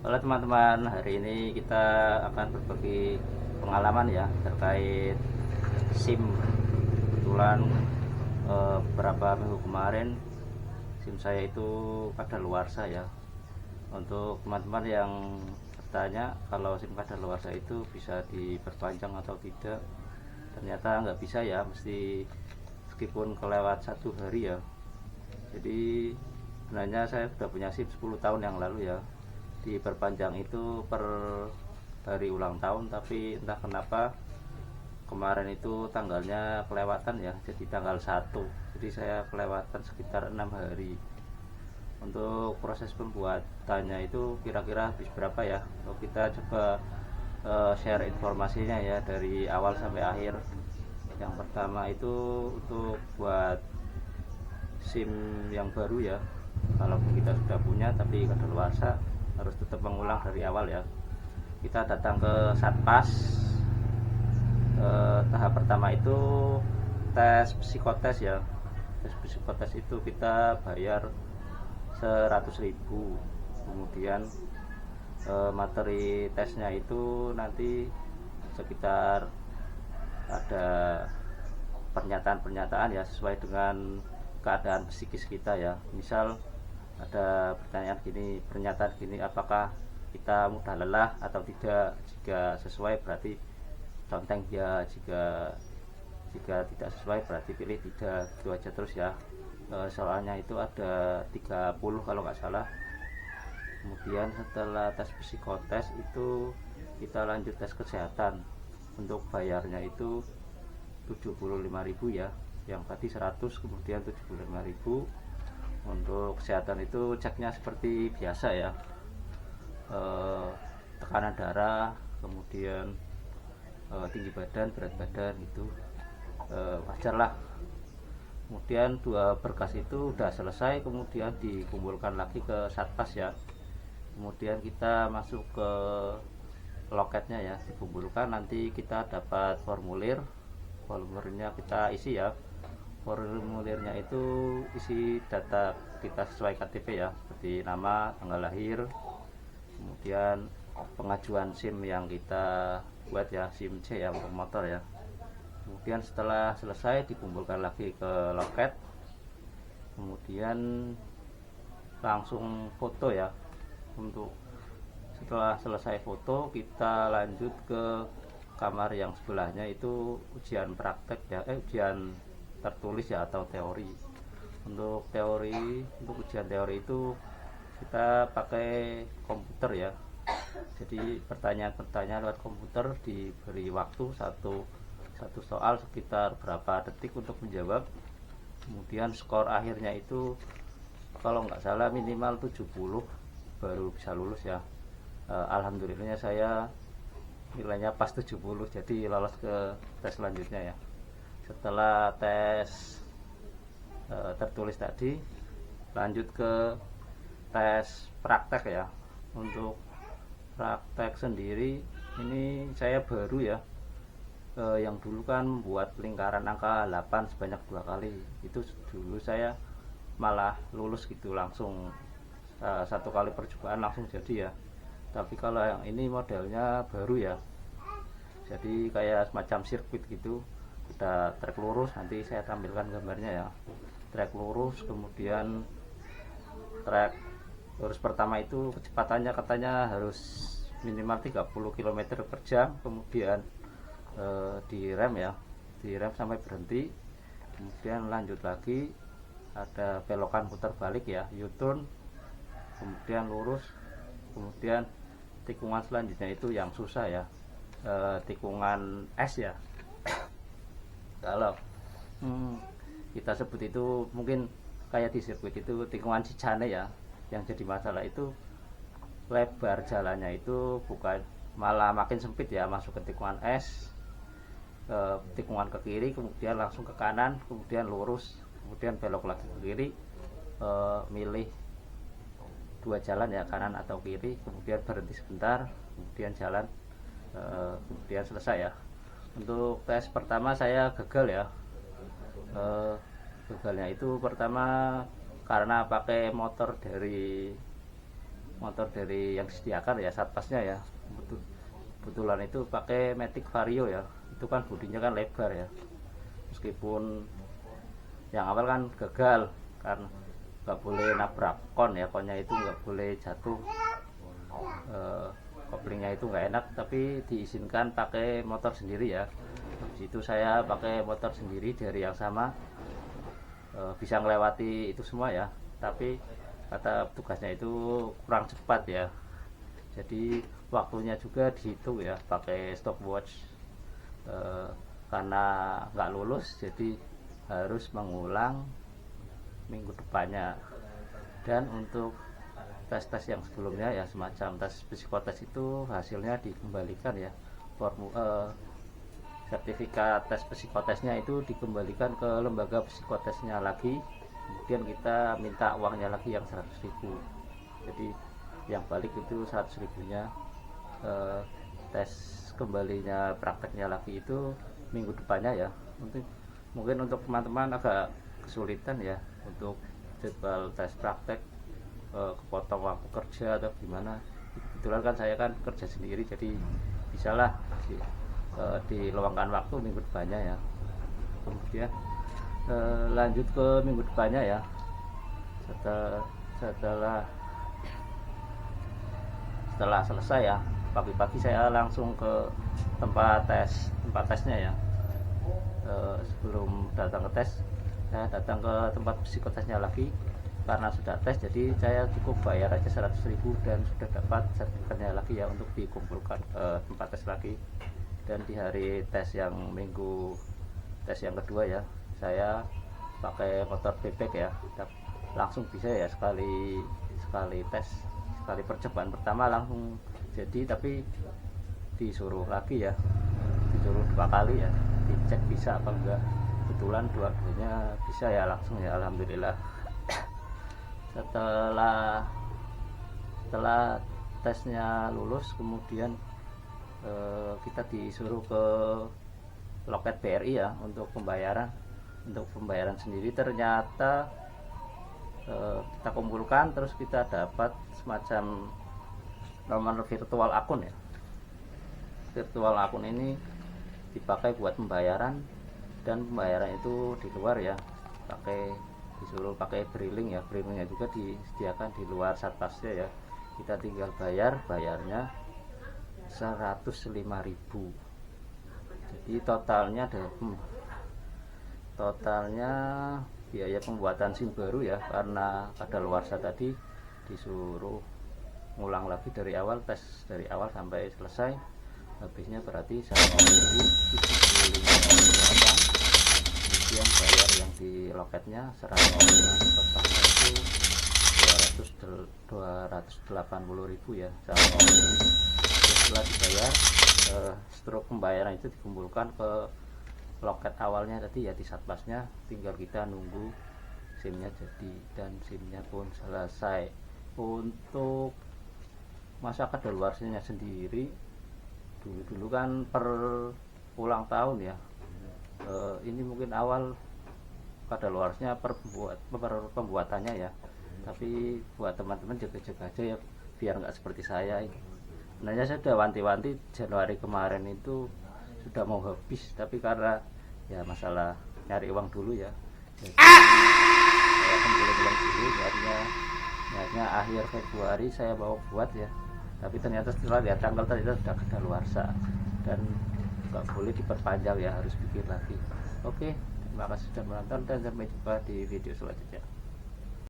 Halo teman-teman, hari ini kita akan berbagi pengalaman ya terkait SIM. Kebetulan beberapa minggu kemarin SIM saya itu kadaluarsa ya. Untuk teman-teman yang bertanya kalau SIM kadaluarsa itu bisa diperpanjang atau tidak, ternyata nggak bisa ya, mesti meskipun kelewat 1 hari ya. Jadi sebenarnya saya sudah punya SIM 10 tahun yang lalu ya, diperpanjang itu per hari ulang tahun, tapi entah kenapa kemarin itu tanggalnya kelewatan ya, jadi tanggal 1, jadi saya kelewatan sekitar 6 hari. Untuk proses pembuatannya itu kira-kira habis berapa ya, kalau kita coba share informasinya ya dari awal sampai akhir. Yang pertama itu untuk buat SIM yang baru ya, kalau kita sudah punya tapi kadaluarsa harus tetap mengulang dari awal ya. Kita datang ke Satpas. Tahap pertama itu tes psikotes ya. Tes psikotes itu kita bayar 100.000. Kemudian materi tesnya itu nanti sekitar ada pernyataan-pernyataan ya, sesuai dengan keadaan psikis kita ya. Misal ada pertanyaan gini, pernyataan gini, apakah kita mudah lelah atau tidak. Jika sesuai berarti conteng ya, jika jika tidak sesuai berarti pilih tidak, itu aja terus ya. Soalnya itu ada 30 kalau nggak salah. Kemudian setelah tes psikotes itu kita lanjut tes kesehatan. Untuk bayarnya itu 75.000 ya, yang tadi 100 kemudian 75.000. Untuk kesehatan itu ceknya seperti biasa ya, tekanan darah, kemudian tinggi badan, berat badan itu wajar lah. Kemudian 2 berkas itu udah selesai, kemudian dikumpulkan lagi ke Satpas ya. Kemudian kita masuk ke loketnya ya, dikumpulkan, nanti kita dapat formulirnya kita isi ya. Formulirnya itu isi data kita sesuai KTP ya, seperti nama, tanggal lahir, kemudian pengajuan SIM yang kita buat ya, SIM C ya untuk motor ya. Kemudian setelah selesai dikumpulkan lagi ke loket, kemudian langsung foto ya. Untuk setelah selesai foto kita lanjut ke kamar yang sebelahnya, itu ujian praktek ya, ujian tertulis ya atau teori. Untuk ujian teori itu kita pakai komputer ya, jadi pertanyaan-pertanyaan lewat komputer, diberi waktu satu soal sekitar berapa detik untuk menjawab. Kemudian skor akhirnya itu kalau nggak salah minimal 70 baru bisa lulus ya. Alhamdulillahnya saya nilainya pas 70, jadi lolos ke tes selanjutnya ya. Setelah tes tertulis tadi, lanjut ke tes praktek ya. Untuk praktek sendiri ini saya baru ya. Yang dulu kan membuat lingkaran angka 8 sebanyak 2 kali, itu dulu saya malah lulus gitu langsung, 1 kali percobaan langsung jadi ya. Tapi kalau yang ini modelnya baru ya, jadi kayak semacam sirkuit gitu. Udah trek lurus, nanti saya tampilkan gambarnya ya. Trek lurus, kemudian trek lurus pertama itu kecepatannya katanya harus minimal 30 km per jam. Kemudian direm ya, direm sampai berhenti. Kemudian lanjut lagi, ada belokan putar balik ya, U-turn, kemudian lurus. Kemudian tikungan selanjutnya itu yang susah ya, tikungan S ya. Kalau kita sebut itu mungkin kayak di sirkuit itu tikungan Cicane ya. Yang jadi masalah itu lebar jalannya itu bukan, malah makin sempit ya, masuk ke tikungan S, tikungan ke kiri, kemudian langsung ke kanan, kemudian lurus, kemudian belok lagi ke kiri, milih 2 jalan ya, kanan atau kiri, kemudian berhenti sebentar, kemudian jalan, kemudian selesai ya. Untuk tes pertama saya gagal ya. Gagalnya itu pertama karena pakai motor dari motor dari yang disediakan ya satpasnya ya. Kebetulan itu pakai Matic Vario ya, itu kan bodinya kan lebar ya, meskipun yang awal kan gagal karena nggak boleh nabrak kon ya, konnya itu nggak boleh jatuh, koplingnya itu nggak enak, tapi diizinkan pakai motor sendiri ya. Habis itu saya pakai motor sendiri dari yang sama, bisa melewati itu semua ya, tapi kata tugasnya itu kurang cepat ya, jadi waktunya juga dihitung ya pakai stopwatch, karena nggak lulus jadi harus mengulang minggu depannya. Dan untuk tes-tes yang sebelumnya ya semacam tes psikotes itu hasilnya dikembalikan ya, sertifikat tes psikotesnya itu dikembalikan ke lembaga psikotesnya lagi, kemudian kita minta uangnya lagi yang 100.000. Jadi yang balik itu 100.000 nya, tes kembalinya prakteknya lagi itu minggu depannya ya. Mungkin untuk teman-teman agak kesulitan ya untuk jadwal tes praktek, kepotong waktu kerja atau gimana. Kebetulan kan saya kan kerja sendiri, jadi bisalah diluangkan waktu minggu depannya ya. Kemudian lanjut ke minggu depannya ya, setelah selesai ya, pagi-pagi saya langsung ke tempat tesnya ya. Sebelum datang ke tes, saya datang ke tempat psikotesnya lagi, karena sudah tes jadi saya cukup bayar aja 100.000 dan sudah dapat sertifikatnya lagi ya untuk dikumpulkan ke tempat tes lagi. Dan di hari tes yang kedua ya, saya pakai motor bebek ya, langsung bisa ya, sekali percobaan pertama langsung jadi, tapi disuruh lagi ya, disuruh 2 kali ya, dicek bisa apa enggak. Kebetulan dua-duanya bisa ya, langsung ya, alhamdulillah. Setelah tesnya lulus, kemudian kita disuruh ke loket BRI ya untuk pembayaran. Untuk pembayaran sendiri ternyata kita kumpulkan, terus kita dapat semacam nomor virtual akun ya. Virtual akun ini dipakai buat pembayaran, dan pembayaran itu di luar ya, disuruh pakai briling ya. Brilingnya juga disediakan di luar satpasnya ya, kita tinggal bayarnya 105.000. Jadi totalnya biaya pembuatan SIM baru ya, karena kadaluarsa tadi disuruh ngulang lagi dari awal, tes dari awal sampai selesai, habisnya berarti 175.800. Kemudian bayar yang di loketnya 105, totalnya itu 280.000 ya. Setelah dibayar, struk pembayaran itu dikumpulkan ke loket awalnya tadi ya, di satpasnya, tinggal kita nunggu SIM-nya jadi, dan SIM-nya pun selesai. Untuk masa kadaluarsanya sendiri, dulu kan per ulang tahun ya, ini mungkin awal kadaluarsanya per pembuatannya ya, tapi buat teman-teman jaga-jaga aja ya, biar nggak seperti saya. Sebenarnya saya sudah wanti-wanti Januari kemarin itu sudah mau habis, tapi karena ya masalah nyari uang dulu ya, jadi saya kumpulin uang dulu. Akhirnya akhir Februari saya mau buat ya, tapi ternyata setelah lihat tanggal ternyata sudah kadaluarsa dan nggak boleh diperpanjang ya, harus bikin lagi. Oke, terima kasih sudah menonton dan sampai jumpa di video selanjutnya.